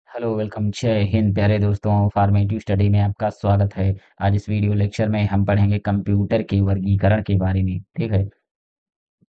Hello welcome जय हिंद प्यारे दोस्तों। फॉर्मेटिव स्टडी में आपका स्वागत है। आज इस वीडियो लेक्चर में हम पढ़ेंगे कंप्यूटर के वर्गीकरण के बारे में। ठीक है।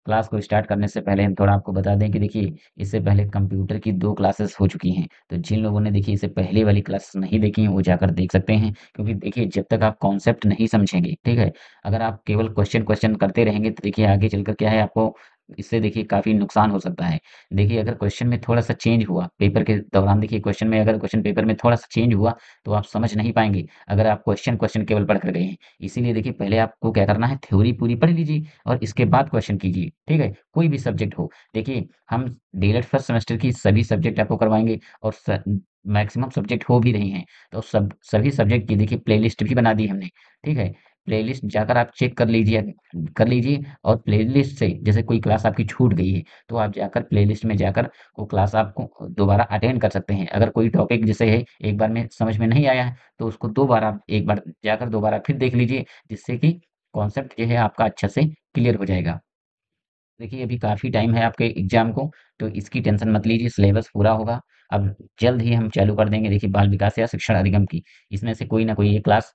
क्लास को स्टार्ट करने से पहले हम थोड़ा आपको बता दें कि देखिए इससे पहले कंप्यूटर की दो क्लासेस हो चुकी हैं। तो जिन लोगों ने देखिए इससे पहले वाली क्लास नहीं देखी हैं वो जाकर देख सकते हैं, क्योंकि देखिए जब तक आप कॉन्सेप्ट नहीं समझेंगे, ठीक है, अगर आप केवल क्वेश्चन क्वेश्चन करते रहेंगे तो देखिए आगे चलकर क्या है, आपको इससे देखिए काफ़ी नुकसान हो सकता है। देखिए अगर क्वेश्चन में थोड़ा-सा चेंज हुआ पेपर के दौरान, देखिए क्वेश्चन में अगर क्वेश्चन पेपर में थोड़ा-सा चेंज हुआ तो आप समझ नहीं पाएँगे, अगर आप क्वेश्चन क्वेश्चन केवल पढ़ कर गए हैं। इसीलिए देखिए पहले आपको क्या करना है, थ्योरी पूरी पढ़ लीजिए और इसके बाद क्वेश्चन कीजिए, ठीक है? कोई भी सब्जेक्ट हो। देखिए हम डीएलएड फर्स्ट सेमेस्टर की सभी सब्जेक्ट आपको करवाएँगे और मैक्सिमम सब्जेक्ट हो भी रही हैं। तो सभी सब्जेक्ट की देखिए प्लेलिस्ट भी बना दी हमने, ठीक है? प्लेलिस्ट जाकर आप चेक कर लीजिए और प्लेलिस्ट से जैसे कोई क्लास आपकी छूट गई है, तो आप जाकर प्लेलिस्ट में जाकर वो क्लास आपको दोबारा अटेंड कर सकते हैं। अगर कोई टॉपिक जैसे है एक बार में समझ में नहीं आया है, तो उसको 2 बार आप एक बार जाकर दोबारा फिर देख लीजिए, जिससे कि कॉन्सेप्ट जो है आपका अच्छा से क्लियर हो जाएगा। देखिए अभी काफ़ी टाइम है आपके एग्ज़ाम को, तो इसकी टेंशन मत लीजिए, सिलेबस पूरा होगा। अब जल्द ही हम चालू कर देंगे देखिए बाल विकास या शिक्षण अधिगम की, इसमें से कोई ना कोई एक क्लास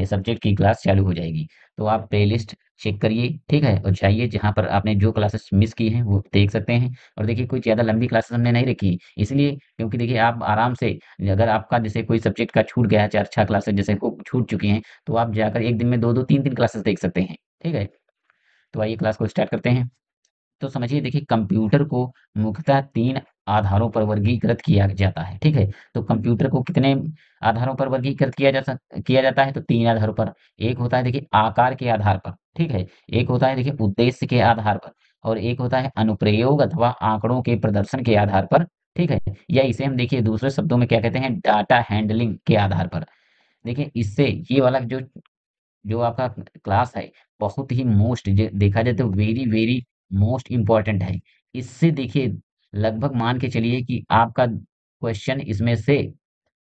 सब्जेक्ट की क्लास चालू हो जाएगी। तो आप प्लेलिस्ट चेक करिए, ठीक है? और जाइए जहाँ पर आपने जो क्लासेस मिस की हैं वो देख सकते हैं। और देखिए कोई ज़्यादा लंबी क्लासेस हमने नहीं रखी, इसलिए क्योंकि देखिए आप आराम से, अगर आपका जैसे कोई सब्जेक्ट का छूट गया है 4-6 क्लासेस जैसे को छूट चुकी हैं, तो आप जाकर एक दिन में 2-2 3-3 क्लासेस देख सकते हैं, ठीक है? तो आइए क्लास को स्टार्ट करते हैं। तो समझिए देखिए कंप्यूटर को मुख्यतः 3 आधारों पर वर्गीकृत किया जाता है, ठीक है? तो कंप्यूटर को कितने आधारों पर वर्गीकृत किया जाता है? तो 3 आधारों पर। एक होता है देखिए आकार के आधार पर, ठीक है? एक होता है देखिए उद्देश्य के आधार पर और एक होता है अनुप्रयोग अथवा आंकड़ों के प्रदर्शन के आधार पर, ठीक है? या इसे हम देखिए दूसरे शब्दों में क्या कहते हैं, डाटा हैंडलिंग के आधार पर। देखिए इससे ये वाला जो जो आपका क्लास है बहुत ही मोस्ट देखा जाए तो वेरी वेरी मोस्ट इम्पोर्टेंट है। इससे देखिए लगभग मान के चलिए कि आपका क्वेश्चन इसमें से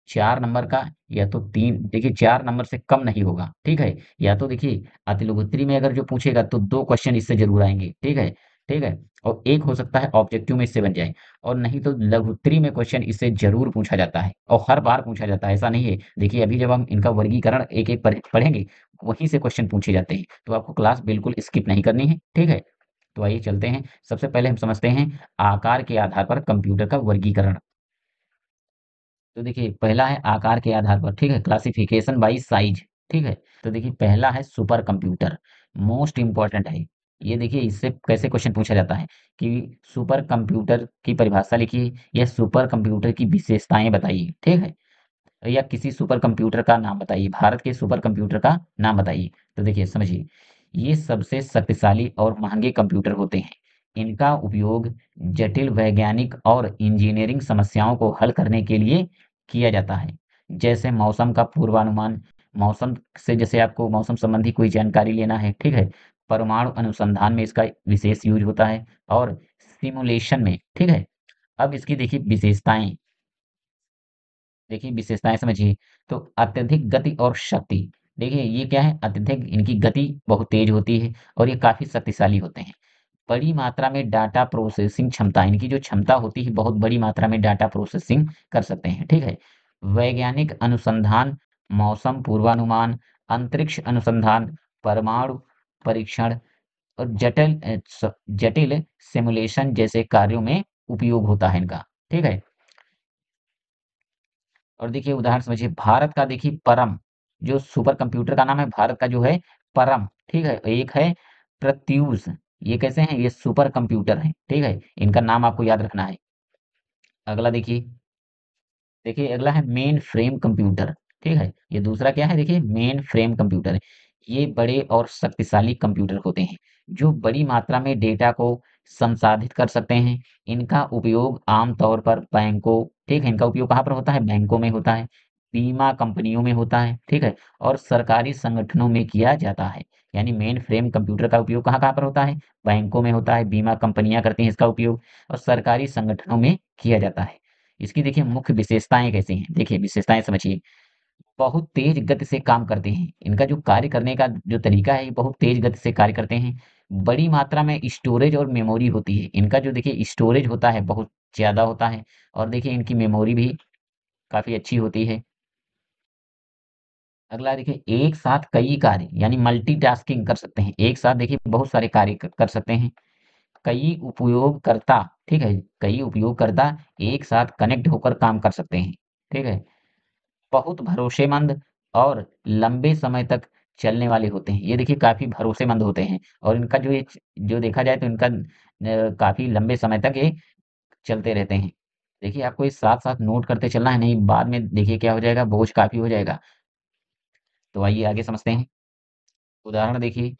4 नंबर का या तो 3, देखिए 4 नंबर से कम नहीं होगा, ठीक है? या तो देखिए अतिलघुत्तरी में अगर जो पूछेगा तो 2 क्वेश्चन इससे ज़रूर आएँगे, ठीक है? ठीक है? और एक हो सकता है ऑब्जेक्टिव में इससे बन जाए और नहीं तो लघुत्तरी में क्वेश्चन इससे ज़रूर पूछा जाता है और हर बार पूछा जाता है, ऐसा नहीं है। देखिए अभी जब हम इनका वर्गीकरण एक-एक पढ़ेंगे, वहीं से क्वेश्चन पूछे जाते हैं, तो आपको क्लास बिल्कुल स्किप नहीं करनी है, ठीक है? तो आइए चलते हैं, सबसे पहले हम समझते हैं आकार के आधार पर कंप्यूटर का वर्गीकरण। तो देखिए पहला है आकार के आधार पर, ठीक है, क्लासिफिकेशन बाय साइज, ठीक है। तो देखिए पहला है सुपर कंप्यूटर, मोस्ट इंपॉर्टेंट है। ये देखिए इससे कैसे क्वेश्चन पूछा जाता है कि सुपर कंप्यूटर की परिभाषा लिखिए या सुपर कंप्यूटर की विशेषताएं बताइए, ठीक है, या किसी सुपर कंप्यूटर का नाम बताइए, भारत के सुपर कंप्यूटर का नाम बताइए। तो देखिए समझिए, ये सबसे शक्तिशाली और महंगे कंप्यूटर होते हैं। इनका उपयोग जटिल वैज्ञानिक और इंजीनियरिंग समस्याओं को हल करने के लिए किया जाता है। जैसे मौसम का पूर्वानुमान, मौसम से जैसे आपको मौसम संबंधी कोई जानकारी लेना है, ठीक है? परमाणु अनुसंधान में इसका विशेष यूज़ होता है और सिमुलेशन में, ठीक है? अब इसकी देखिए विशेषताएँ, देखिए विशेषताएं समझिए। तो अत्यधिक गति और शक्ति, देखिए ये क्या है, अत्यधिक इनकी गति बहुत तेज होती है और ये काफी शक्तिशाली होते हैं। बड़ी मात्रा में डाटा प्रोसेसिंग क्षमता, इनकी जो क्षमता होती है बहुत बड़ी मात्रा में डाटा प्रोसेसिंग कर सकते हैं, ठीक है। वैज्ञानिक अनुसंधान, मौसम पूर्वानुमान, अंतरिक्ष अनुसंधान, परमाणु परीक्षण और जटिल सिमुलेशन जैसे कार्यों में उपयोग होता है इनका, ठीक है। और देखिए उदाहरण समझिए, भारत का देखिए परम, जो सुपर कंप्यूटर का नाम है भारत का जो है परम, ठीक है। एक है प्रत्यूष, ये कैसे हैं, ये सुपर कंप्यूटर हैं, ठीक है, इनका नाम आपको याद रखना है। अगला देखिए, देखिए अगला है मेन फ्रेम कंप्यूटर, ठीक है, ये दूसरा क्या है, देखिए मेन फ्रेम कंप्यूटर है। ये बड़े और शक्तिशाली कंप्यूटर होते हैं जो बड़ी मात्रा में डेटा को संसाधित कर सकते हैं। इनका उपयोग आमतौर पर बैंकों, ठीक है, इनका उपयोग कहाँ पर होता है, बैंकों में होता है, बीमा कंपनियों में होता है, ठीक है, और सरकारी संगठनों में किया जाता है। यानी मेन फ्रेम कंप्यूटर का उपयोग कहाँ कहाँ पर होता है, बैंकों में होता है, बीमा कंपनियां करती हैं इसका उपयोग और सरकारी संगठनों में किया जाता है। इसकी देखिए मुख्य विशेषताएँ कैसी हैं? देखिए विशेषताएँ समझिए, बहुत तेज़ गति से काम करते हैं। इनका जो कार्य करने का जो तरीका है, ये बहुत तेज़ गति से कार्य करते हैं। बड़ी मात्रा में स्टोरेज और मेमोरी होती है। इनका जो देखिए स्टोरेज होता है बहुत ज़्यादा होता है और देखिए इनकी मेमोरी भी काफी अच्छी होती है। अगला देखिए एक साथ कई कार्य यानी मल्टीटास्किंग कर सकते हैं। एक साथ देखिए बहुत सारे कार्य कर सकते हैं। कई उपयोगकर्ता, ठीक है, कई उपयोगकर्ता एक साथ कनेक्ट होकर काम कर सकते हैं। ठीक है, बहुत भरोसेमंद और लंबे समय तक चलने वाले होते हैं। ये देखिए काफी भरोसेमंद होते हैं और इनका जो देखा जाए तो इनका काफी लंबे समय तक ये चलते रहते हैं। देखिए आपको इस साथ साथ नोट करते चलना है, नहीं बाद में देखिए क्या हो जाएगा, बोझ काफी हो जाएगा। तो आइए आगे समझते हैं। उदाहरण देखिए,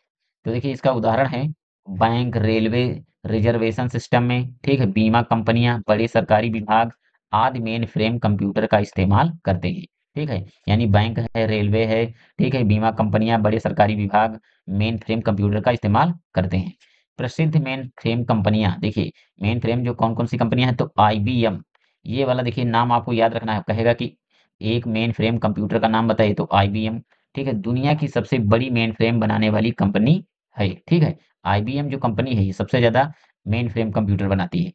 तो देखिए इसका उदाहरण है बैंक, रेलवे, रिजर्वेशन सिस्टम में, ठीक है, बीमा कंपनियां, बड़े सरकारी विभाग आदि मेन फ्रेम कंप्यूटर का इस्तेमाल करते हैं। ठीक है, यानी बैंक है, रेलवे है, ठीक है, बीमा कंपनियां, बड़े सरकारी विभाग मेन फ्रेम कंप्यूटर का इस्तेमाल करते हैं। प्रसिद्ध मेन फ्रेम कंपनियां देखिए, मेन फ्रेम जो कौन कौन सी कंपनियां हैं, तो आईबीएम, ये वाला देखिए नाम आपको याद रखना है। कहेगा कि एक मेन फ्रेम कंप्यूटर का नाम बताइए, तो आईबीएम, ठीक है, दुनिया की सबसे बड़ी मेन फ्रेम बनाने वाली कंपनी है। ठीक है, आईबीएम जो कंपनी है ये सबसे ज्यादा मेन फ्रेम कंप्यूटर बनाती है।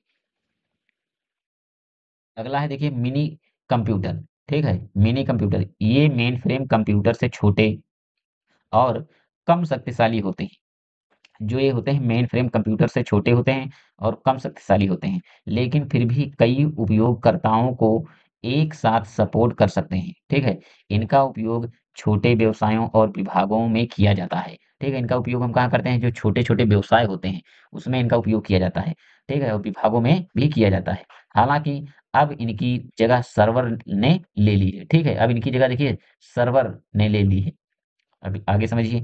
अगला है देखिए मिनी कंप्यूटर। ठीक है, मिनी कंप्यूटर ये मेन फ्रेम कंप्यूटर से छोटे और कम शक्तिशाली होते हैं। जो ये होते हैं मेन फ्रेम कंप्यूटर से छोटे होते हैं और कम शक्तिशाली होते हैं, लेकिन फिर भी कई उपयोगकर्ताओं को एक साथ सपोर्ट कर सकते हैं। ठीक है, इनका उपयोग छोटे व्यवसायों और विभागों में किया जाता है। ठीक है, इनका उपयोग हम कहाँ करते हैं, जो छोटे छोटे व्यवसाय होते हैं उसमें इनका उपयोग किया जाता है। ठीक है, और विभागों में भी किया जाता है। हालांकि अब इनकी जगह सर्वर ने ले ली है। ठीक है, अब इनकी जगह देखिए सर्वर ने ले ली है। अभी आगे समझिए।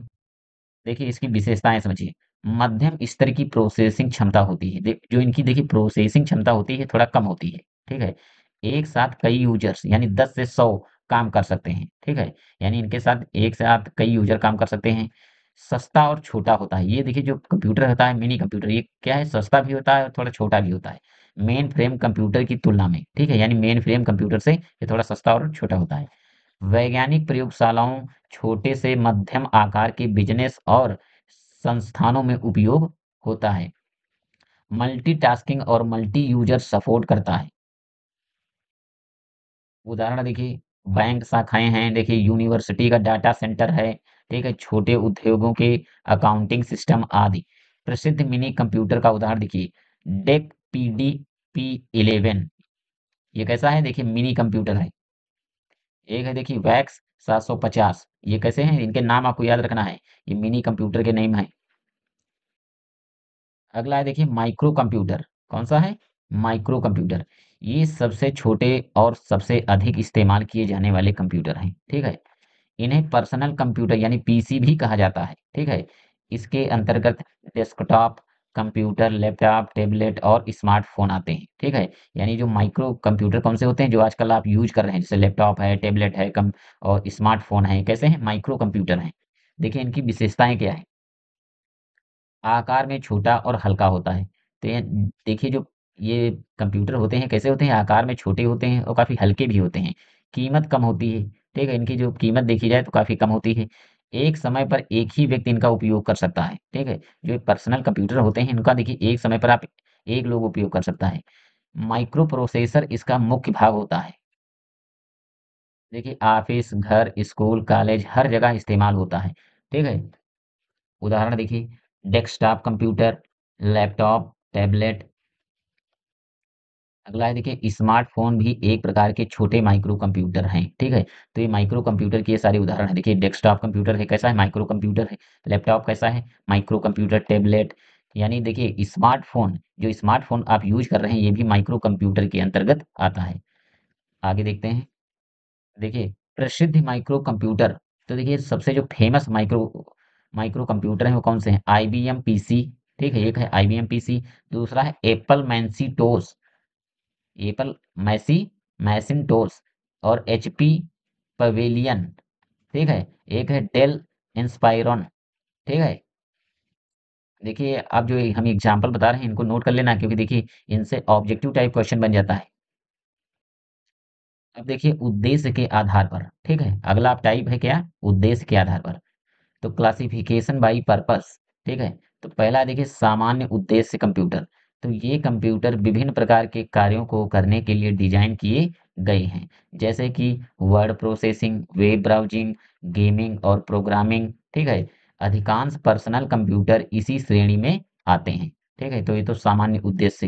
देखिए इसकी विशेषताएं समझिए। मध्यम स्तर की प्रोसेसिंग क्षमता होती है। जो इनकी देखिए प्रोसेसिंग क्षमता होती है थोड़ा कम होती है। ठीक है, एक साथ कई यूजर्स यानी 10 से 100 काम कर सकते हैं। ठीक है, यानी इनके साथ एक साथ कई यूजर काम कर सकते हैं। सस्ता और छोटा होता है। ये देखिए जो कंप्यूटर होता है मिनी कंप्यूटर, ये क्या है, सस्ता भी होता है और थोड़ा छोटा भी होता है मेन फ्रेम कंप्यूटर की तुलना में। ठीक है, यानी मेन फ्रेम कंप्यूटर से ये थोड़ा सस्ता और छोटा होता है। वैज्ञानिक प्रयोगशालाओं, छोटे से मध्यम आकार के बिजनेस और संस्थानों में उपयोग होता है। मल्टीटास्किंग और मल्टी यूजर सपोर्ट करता है। उदाहरण देखिए, बैंक शाखाएं हैं, देखिए यूनिवर्सिटी का डाटा सेंटर है, ठीक है, छोटे उद्योगों के अकाउंटिंग सिस्टम आदि। प्रसिद्ध मिनी कंप्यूटर का उदाहरण देखिए, डेक पीडी P11, ये कैसा है, देखिए मिनी कंप्यूटर है। एक है देखिए वैक्स 750, ये कैसे हैं, इनके नाम आपको याद रखना है, ये मिनी कंप्यूटर के नेम है। अगला है देखिए माइक्रो कंप्यूटर। कौन सा है, माइक्रो कंप्यूटर, ये सबसे छोटे और सबसे अधिक इस्तेमाल किए जाने वाले कंप्यूटर हैं। ठीक है, इन्हें पर्सनल कंप्यूटर यानी पीसी भी कहा जाता है। ठीक है, इसके अंतर्गत डेस्कटॉप कंप्यूटर, लैपटॉप, टैबलेट और स्मार्टफोन आते हैं। ठीक है, यानी जो माइक्रो कंप्यूटर कौन से होते हैं, जो आजकल आप यूज कर रहे हैं, जैसे लैपटॉप है, टैबलेट है, कम और स्मार्टफोन है, कैसे हैं, माइक्रो कंप्यूटर हैं। देखिए इनकी विशेषताएं क्या है। आकार में छोटा और हल्का होता है। तो ये देखिए जो ये कंप्यूटर होते हैं कैसे होते हैं, आकार में छोटे होते हैं और काफ़ी हल्के भी होते हैं। कीमत कम होती है, ठीक है? इनकी जो कीमत देखी जाए तो काफ़ी कम होती है। एक समय पर एक ही व्यक्ति इनका उपयोग कर सकता है, ठीक है? जो पर्सनल कंप्यूटर होते हैं इनका देखिए एक समय पर आप एक लोग उपयोग कर सकता है। माइक्रो प्रोसेसर इसका मुख्य भाग होता है। देखिए ऑफ़िस, घर, स्कूल, कॉलेज हर जगह इस्तेमाल होता है, ठीक है? उदाहरण देखिए डेस्कटॉप कंप्यूटर, लैपटॉप, टैबलेट। अगला है देखिए स्मार्टफोन भी एक प्रकार के छोटे माइक्रो कंप्यूटर हैं। ठीक है, तो ये माइक्रो कंप्यूटर के ये सारे उदाहरण हैं। देखिए डेस्कटॉप कंप्यूटर है, कैसा है, माइक्रो कंप्यूटर है। लैपटॉप कैसा है, माइक्रो कंप्यूटर। टैबलेट यानी देखिए स्मार्टफोन, जो स्मार्टफोन आप यूज कर रहे हैं ये भी माइक्रो कंप्यूटर के अंतर्गत आता है। आगे देखते हैं। देखिए प्रसिद्ध माइक्रो कंप्यूटर, तो देखिए सबसे जो फेमस माइक्रो माइक्रो कंप्यूटर हैं वो कौन से हैं, आईबीएम पीसी, ठीक है, एक है आईबीएम पीसी, दूसरा है एप्पल मैकिन्टोश, एप्पल मैसी मैसिन्टोश और एचपी पवेलियन, ठीक है, एक है डेल इंस्पायरन। ठीक है, देखिए आप जो हम एग्जांपल बता रहे हैं इनको नोट कर लेना, क्योंकि देखिए इनसे ऑब्जेक्टिव टाइप क्वेश्चन बन जाता है। अब देखिए उद्देश्य के आधार पर, ठीक है, अगला आप टाइप है क्या, उद्देश्य के आधार पर। तो क्लासिफिकेशन बाय पर्पस, ठीक है, तो पहला देखिए सामान्य उद्देश्य कंप्यूटर, तो ये कंप्यूटर विभिन्न प्रकार के कार्यों को करने के लिए डिजाइन किए गए हैं, जैसे कि word processing, web browsing, gaming और प्रोग्रामिंग। ठीक है, अधिकांश पर्सनल कंप्यूटर इसी श्रेणी में आते हैं। ठीक है, तो ये तो सामान्य उद्देश्य।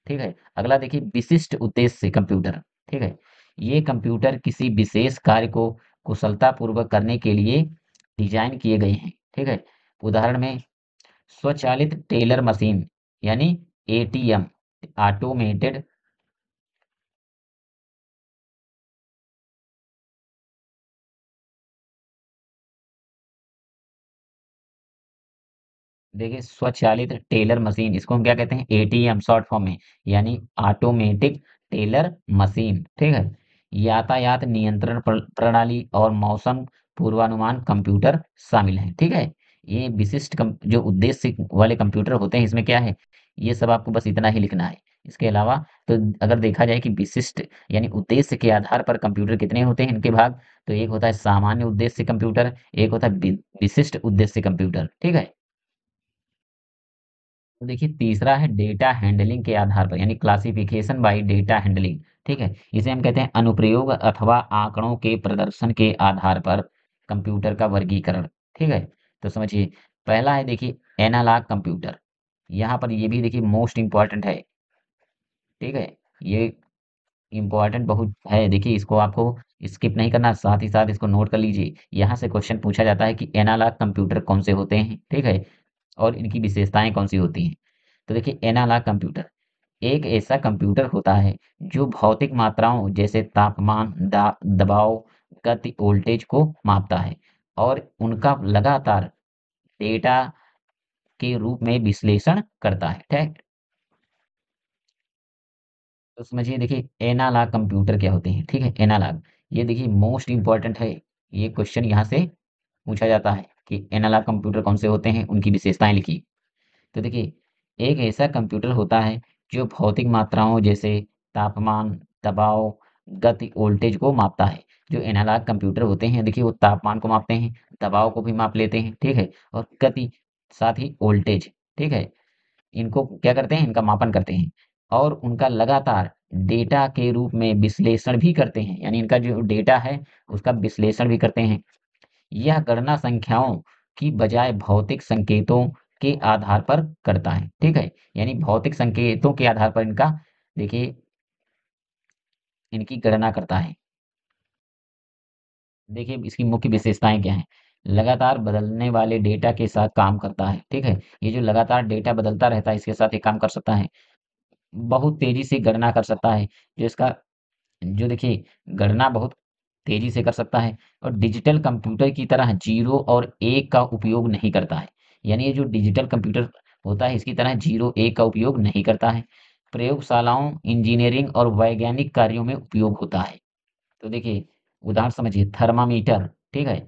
ठीक है, अगला देखिए विशिष्ट उद्देश्य कंप्यूटर। ठीक है, ये कंप्यूटर किसी विशेष कार्य को कुशलतापूर्वक करने के लिए डिजाइन किए गए हैं। ठीक है, उदाहरण में स्वचालित टेलर मशीन यानी एटीएम, ऑटोमेटेड। देखिए स्वचालित टेलर मशीन, इसको हम क्या कहते हैं, एटीएम शॉर्ट फॉर्म में, यानी ऑटोमेटिक टेलर मशीन। ठीक है, यातायात नियंत्रण प्रणाली और मौसम पूर्वानुमान कंप्यूटर शामिल हैं। ठीक है, ये विशिष्ट जो उद्देश्य वाले कंप्यूटर होते हैं, इसमें क्या है, ये सब आपको बस इतना ही लिखना है। इसके अलावा तो अगर देखा जाए कि विशिष्ट यानी उद्देश्य के आधार पर कंप्यूटर कितने होते हैं, इनके भाग, तो एक होता है सामान्य उद्देश्य कंप्यूटर, एक होता है विशिष्ट उद्देश्य कंप्यूटर। ठीक है, तो देखिए तीसरा है डेटा हैंडलिंग के आधार पर, यानी क्लासिफिकेशन बाय डेटा हैंडलिंग। ठीक है, इसे हम कहते हैं अनुप्रयोग अथवा आंकड़ों के प्रदर्शन के आधार पर कंप्यूटर का वर्गीकरण। ठीक है, तो समझिए पहला है देखिए एनालॉग कंप्यूटर। यहाँ पर ये भी देखिए मोस्ट इंपॉर्टेंट है। ठीक है, ये इम्पोर्टेंट बहुत है, देखिए इसको आपको स्किप नहीं करना, साथ ही साथ इसको नोट कर लीजिए। यहाँ से क्वेश्चन पूछा जाता है कि एनालॉग कंप्यूटर कौन से होते हैं। ठीक है, और इनकी विशेषताएं कौन सी होती हैं। तो देखिए एनालॉग कंप्यूटर एक ऐसा कंप्यूटर होता है जो भौतिक मात्राओं जैसे तापमान, दबाव, गति, वोल्टेज को मापता है और उनका लगातार डेटा के रूप में विश्लेषण करता है। ठीक, तो समझिए देखिए एनालॉग कंप्यूटर क्या होते हैं। ठीक है, एनालॉग ये देखिए मोस्ट इंपॉर्टेंट है, ये क्वेश्चन यहाँ से पूछा जाता है कि एनालॉग कंप्यूटर कौन से होते हैं, उनकी विशेषताएं लिखिए। तो देखिए एक ऐसा कंप्यूटर होता है जो भौतिक मात्राओं जैसे तापमान, दबाव, गति, वोल्टेज को मापता है। जो एनालॉग कंप्यूटर होते हैं देखिए वो तापमान को मापते हैं, दबाव को भी माप लेते हैं। ठीक है, और गति, साथ ही वोल्टेज। ठीक है, इनको क्या करते हैं, इनका मापन करते हैं और उनका लगातार डेटा के रूप में विश्लेषण भी करते हैं, यानी इनका जो डेटा है उसका विश्लेषण भी करते हैं। यह गणना संख्याओं की बजाय भौतिक संकेतों के आधार पर करता है। ठीक है, यानी भौतिक संकेतों के आधार पर इनका देखिए इनकी गणना करता है। देखिए इसकी मुख्य विशेषताएं क्या हैं, लगातार बदलने वाले डेटा के साथ काम करता है। ठीक है, ये जो लगातार डेटा बदलता रहता है इसके साथ ये काम कर सकता है। बहुत तेजी से गणना कर सकता है, जो इसका जो देखिए गणना बहुत तेजी से कर सकता है और डिजिटल कंप्यूटर की तरह जीरो और एक का उपयोग नहीं करता है। यानी ये जो डिजिटल कंप्यूटर होता है इसकी तरह जीरो एक का उपयोग नहीं करता है। प्रयोगशालाओं, इंजीनियरिंग और वैज्ञानिक कार्यों में उपयोग होता है। तो देखिए उदाहरण समझिए थर्मामीटर। ठीक है,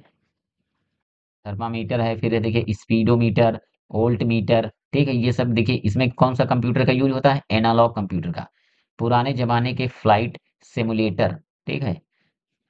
थर्मामीटर है, फिर है देखिए स्पीडोमीटर, वोल्ट मीटर। ठीक है, ये सब देखिए इसमें कौन सा कंप्यूटर का यूज होता है, एनालॉग कंप्यूटर का। पुराने जमाने के फ्लाइट सिमुलेटर। ठीक है,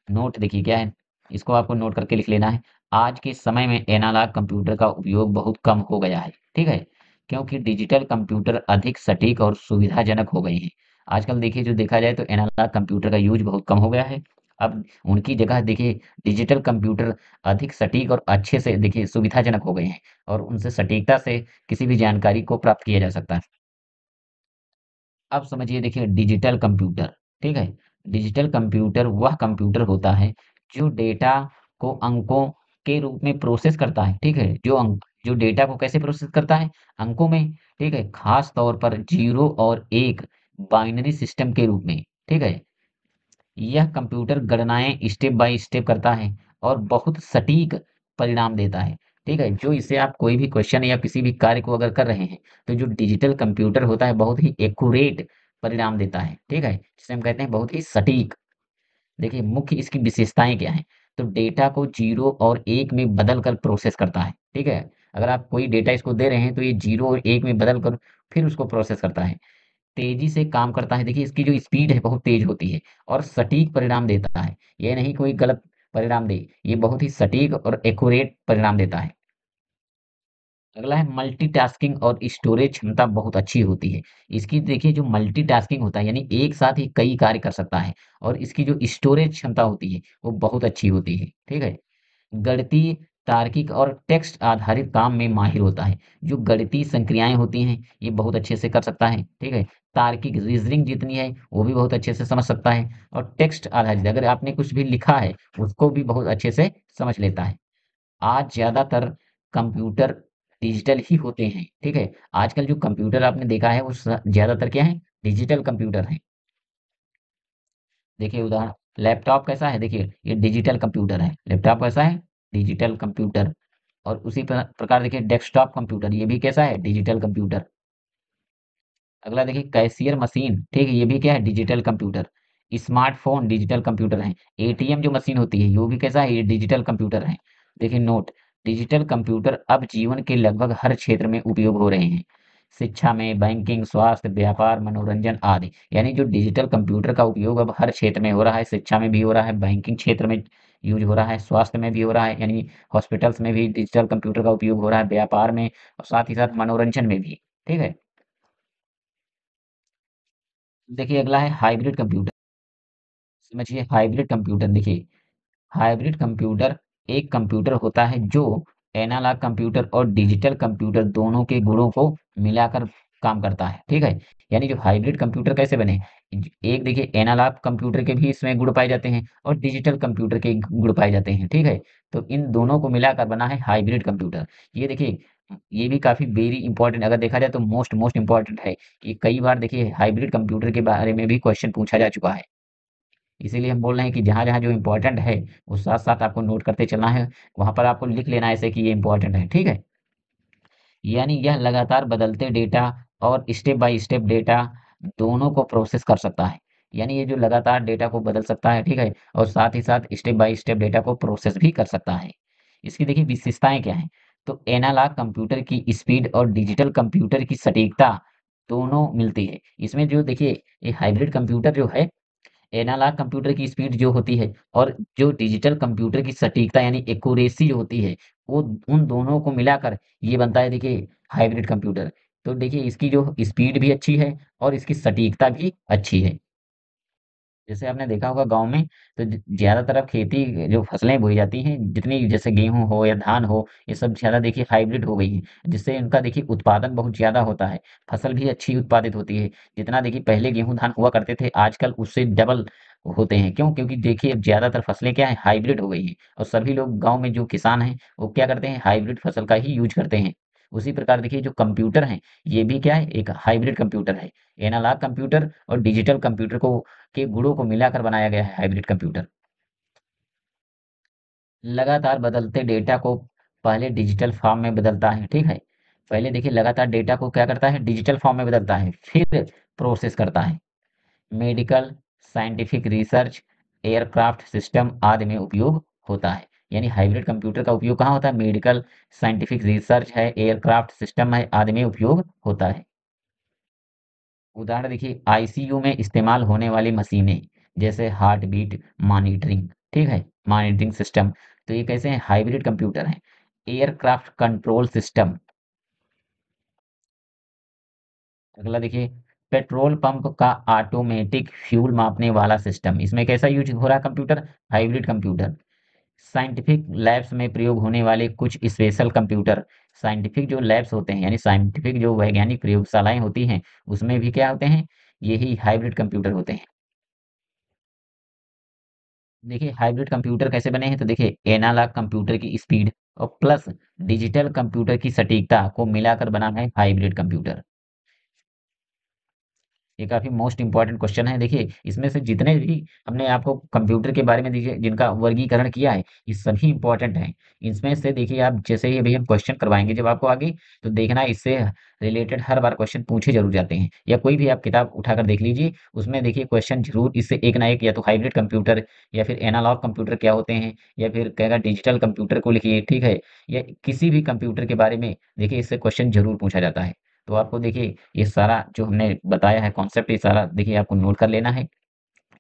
नोट देखिए क्या है, इसको आपको नोट करके लिख लेना है। आज के समय में एनालॉग कंप्यूटर का उपयोग बहुत कम हो गया है। ठीक है, क्योंकि डिजिटल कंप्यूटर अधिक सटीक और सुविधाजनक हो गए हैं। आजकल देखिए जो देखा जाए तो एनालॉग कंप्यूटर का यूज बहुत कम हो गया है। अब उनकी जगह देखिए डिजिटल कंप्यूटर अधिक सटीक और अच्छे से देखिए सुविधाजनक हो गए हैं और उनसे सटीकता से किसी भी जानकारी को प्राप्त किया जा सकता है। अब समझिए देखिए डिजिटल कंप्यूटर। ठीक है, डिजिटल कंप्यूटर वह कंप्यूटर होता है जो डेटा को अंकों के रूप में प्रोसेस करता है। ठीक है, जो डेटा को कैसे प्रोसेस करता है, अंकों में। ठीक है, खास तौर पर जीरो और एक बाइनरी सिस्टम के रूप में। ठीक है, यह कंप्यूटर गणनाएं स्टेप बाय स्टेप करता है और बहुत सटीक परिणाम देता है। ठीक है, जो इससे आप कोई भी क्वेश्चन या किसी भी कार्य को अगर कर रहे हैं तो जो डिजिटल कंप्यूटर होता है बहुत ही एक्यूरेट परिणाम देता है। ठीक है, जिसे हम कहते हैं बहुत ही सटीक। देखिए मुख्य इसकी विशेषताएं क्या हैं, तो डेटा को जीरो और एक में बदल कर प्रोसेस करता है। ठीक है, अगर आप कोई डेटा इसको दे रहे हैं तो ये जीरो और एक में बदल कर फिर उसको प्रोसेस करता है। तेजी से काम करता है, देखिए इसकी जो स्पीड है बहुत तेज होती है और सटीक परिणाम देता है। ये नहीं कोई गलत परिणाम दे, ये बहुत ही सटीक और एक्यूरेट परिणाम देता है। अगला है मल्टीटास्किंग और स्टोरेज क्षमता बहुत अच्छी होती है। इसकी देखिए जो मल्टीटास्किंग होता है यानी एक साथ ही कई कार्य कर सकता है, और इसकी जो स्टोरेज क्षमता होती है वो बहुत अच्छी होती है, ठीक है। गणितीय, तार्किक और टेक्स्ट आधारित काम में माहिर होता है। जो गणितीय संक्रियाएं होती हैं ये बहुत अच्छे से कर सकता है, ठीक है। तार्किक रीजनिंग जितनी है वो भी बहुत अच्छे से समझ सकता है, और टेक्स्ट आधारित अगर आपने कुछ भी लिखा है उसको भी बहुत अच्छे से समझ लेता है। आज ज़्यादातर कंप्यूटर डिजिटल ही होते हैं, ठीक है। आजकल जो कंप्यूटर आपने देखा है वो ज़्यादातर क्या है, डिजिटल कंप्यूटर है। देखिए उदाहरण, लैपटॉप कैसा है, देखिए ये डिजिटल कंप्यूटर है। लैपटॉप कैसा है, डिजिटल कंप्यूटर। और उसी प्रकार देखिए डेस्कटॉप कंप्यूटर, ये भी कैसा है, डिजिटल कंप्यूटर। अगला देखिए कैशियर मशीन, ठीक है, ये भी क्या है, digital computer. Smartphone digital computer है। एटीएम जो मशीन होती है ये भी कैसा है, ये डिजिटल कंप्यूटर है। देखिए नोट, डिजिटल कंप्यूटर अब जीवन के लगभग हर क्षेत्र में उपयोग हो रहे हैं। शिक्षा में, बैंकिंग, स्वास्थ्य, व्यापार, मनोरंजन आदि। यानी जो डिजिटल कंप्यूटर का उपयोग अब हर क्षेत्र में हो रहा है, शिक्षा में भी हो रहा है, बैंकिंग क्षेत्र में यूज हो रहा है, स्वास्थ्य में भी हो रहा है, यानी हॉस्पिटल्स में भी डिजिटल कंप्यूटर का उपयोग हो रहा है, व्यापार में, और साथ ही साथ मनोरंजन में भी, ठीक है। देखिए अगला है हाइब्रिड कंप्यूटर। समझिए हाइब्रिड कंप्यूटर, देखिए हाइब्रिड कंप्यूटर एक कंप्यूटर होता है जो एनालॉग कंप्यूटर और डिजिटल कंप्यूटर दोनों के गुणों को मिलाकर काम करता है, ठीक है। यानी जो हाइब्रिड कंप्यूटर कैसे बने, एक देखिए एनालॉग कंप्यूटर के भी इसमें गुण पाए जाते हैं और डिजिटल कंप्यूटर के गुण पाए जाते हैं, ठीक है। तो इन दोनों को मिलाकर बना है हाइब्रिड कंप्यूटर। ये देखिए ये भी काफी वेरी इंपॉर्टेंट, अगर देखा जाए तो मोस्ट मोस्ट इंपॉर्टेंट है। ये कई बार देखिए हाइब्रिड कंप्यूटर के बारे में भी क्वेश्चन पूछा जा चुका है। इसीलिए हम बोल रहे हैं कि जहाँ-जहाँ जो इम्पोर्टेंट है, वो साथ-साथ आपको नोट करते चलना है। वहाँ पर आपको लिख लेना है ऐसे कि ये इम्पोर्टेंट है, ठीक है? यानी यह लगातार बदलते डेटा और स्टेप बाय स्टेप डेटा दोनों को प्रोसेस कर सकता है। यानी ये जो लगातार डेटा को बदल सकता है, ठीक है? और साथ ही साथ स्टेप बाय स्टेप डेटा को प्रोसेस भी कर सकता है। इसकी देखिए विशेषताएँ क्या हैं? तो एनालॉग कंप्यूटर की स्पीड और डिजिटल कंप्यूटर की सटीकता दोनों मिलती है। इसमें जो देखिए ये हाइब्रिड कंप्यूटर जो है, एनालॉग कंप्यूटर की स्पीड जो होती है और जो डिजिटल कंप्यूटर की सटीकता यानी एक्यूरेसी जो होती है, वो उन दोनों को मिलाकर ये बनता है देखिए हाइब्रिड कंप्यूटर। तो देखिए इसकी जो स्पीड भी अच्छी है और इसकी सटीकता भी अच्छी है। जैसे आपने देखा होगा गाँव में, तो ज़्यादातर अब खेती जो फसलें बोई जाती हैं, जितनी जैसे गेहूँ हो या धान हो, ये सब ज़्यादा देखिए हाइब्रिड हो गई हैं, जिससे इनका देखिए उत्पादन बहुत ज़्यादा होता है, फसल भी अच्छी उत्पादित होती है। जितना देखिए पहले गेहूँ धान हुआ करते थे, आजकल उससे डबल होते हैं। क्यों? क्योंकि देखिए अब ज़्यादातर फसलें क्या हैं, हाइब्रिड हो गई हैं, और सभी लोग गाँव में जो किसान हैं, वो क्या करते हैं, हाइब्रिड फसल का ही यूज़ करते हैं। उसी प्रकार देखिए जो कंप्यूटर हैं, ये भी क्या है, एक हाइब्रिड कंप्यूटर है। एनालॉग कंप्यूटर और डिजिटल कंप्यूटर को के गुणों को मिलाकर बनाया गया है हाइब्रिड कंप्यूटर। लगातार बदलते डेटा को पहले डिजिटल फॉर्म में बदलता है, ठीक है। पहले देखिए लगातार डेटा को क्या करता है, डिजिटल फॉर्म में बदलता है, फिर प्रोसेस करता है। Medical, scientific research, aircraft system आदि में उपयोग होता है। यानी हाइब्रिड कंप्यूटर का उपयोग कहाँ होता है, मेडिकल, साइंटिफिक रिसर्च है, एयरक्राफ्ट सिस्टम है आदि में उपयोग होता है। उदाहरण देखिए आईसीयू में इस्तेमाल होने वाली मशीनें, जैसे हार्ट बीट मॉनिटरिंग, ठीक है, मॉनिटरिंग सिस्टम, तो ये कैसे हैं, हाइब्रिड कंप्यूटर हैं। एयरक्राफ्ट कंट्रोल सिस्टम, अगला देखिए पेट्रोल पंप का ऑटोमेटिक फ्यूल मापने वाला सिस्टम, इसमें कैसा यूज हो रहा है computer, hybrid computer. Scientific labs में प्रयोग होने वाले कुछ स्पेशल कंप्यूटर, साइंटिफिक जो लैब्स होते हैं यानी साइंटिफिक जो वैज्ञानिक प्रयोगशालाएं होती हैं, उसमें भी क्या होते हैं, यही हाइब्रिड कंप्यूटर होते हैं। देखिए हाइब्रिड कंप्यूटर कैसे बने हैं, तो देखिए एनालॉग कंप्यूटर की स्पीड और प्लस डिजिटल कंप्यूटर की सटीकता को मिलाकर बना है हाइब्रिड कंप्यूटर। ये काफी मोस्ट इंपॉर्टेंट क्वेश्चन है। देखिए इसमें से जितने भी हमने आपको कंप्यूटर के बारे में देखिए जिनका वर्गीकरण किया है, ये सभी इंपॉर्टेंट हैं। इसमें से देखिए आप जैसे ही अभी हम क्वेश्चन करवाएंगे जब आपको आगे, तो देखना इससे रिलेटेड हर बार क्वेश्चन पूछे जरूर जाते हैं, या कोई भी आप किताब उठाकर देख लीजिए, उसमें देखिए क्वेश्चन जरूर इससे एक ना एक, या तो हाइब्रिड कंप्यूटर या फिर एनालॉग कंप्यूटर क्या होते हैं, या फिर कहेगा डिजिटल कंप्यूटर को लिखिए, ठीक है, या किसी भी कंप्यूटर के बारे में देखिए इससे क्वेश्चन जरूर पूछा जाता है। तो आपको देखिए ये सारा जो हमने बताया है कॉन्सेप्ट, ये सारा देखिए आपको नोट कर लेना है,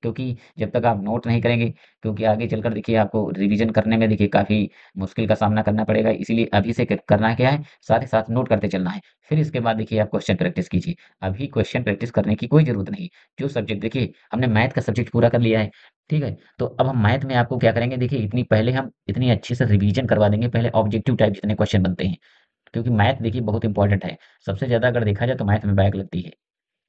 क्योंकि जब तक आप नोट नहीं करेंगे, क्योंकि आगे चलकर देखिए आपको रिवीजन करने में देखिए काफ़ी मुश्किल का सामना करना पड़ेगा, इसीलिए अभी से करना क्या है, साथ ही साथ नोट करते चलना है। फिर इसके बाद देखिए आप क्वेश्चन प्रैक्टिस कीजिए। अभी क्वेश्चन प्रैक्टिस करने की कोई ज़रूरत नहीं। जो सब्जेक्ट देखिए हमने मैथ का सब्जेक्ट पूरा कर लिया है, ठीक है? तो अब हम मैथ में आपको क्या करेंगे, देखिए इतनी पहले हम इतनी अच्छे से रिवीजन करवा देंगे, पहले ऑब्जेक्टिव टाइप जितने क्वेश्चन बनते हैं, क्योंकि मैथ देखिए बहुत इंपॉर्टेंट है। सबसे ज़्यादा अगर देखा जाए तो मैथ में बैक लगती है।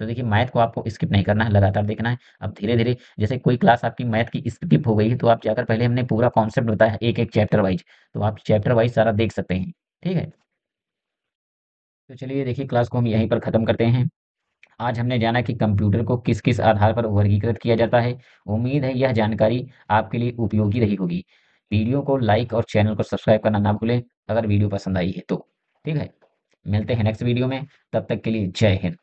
तो देखिए मैथ को आपको स्किप नहीं करना है, लगातार देखना है। अब धीरे-धीरे जैसे कोई क्लास आपकी मैथ की स्किप हो गई है, तो आप जाकर पहले हमने पूरा कॉन्सेप्ट बताया है एक-एक चैप्टर वाइज़, तो आप चैप्टर वाइज़ सारा देख सकते हैं, ठीक है? तो चलिए देखिए क्लास को हम यहीं पर ख़त्म करते हैं। आज हमने जाना कि कंप्यूटर को किस-किस आधार पर वर्गीकृत किया जाता है। उम्मीद है यह जानकारी आपके लिए उपयोगी रही होगी। वीडियो को लाइक और चैनल को सब्सक्राइब करना ना भूलें, अगर वीडियो पसंद आई है तो। ठीक है? मिलते हैं नेक्स्ट वीडियो में, तब तक के लिए जय हिंद।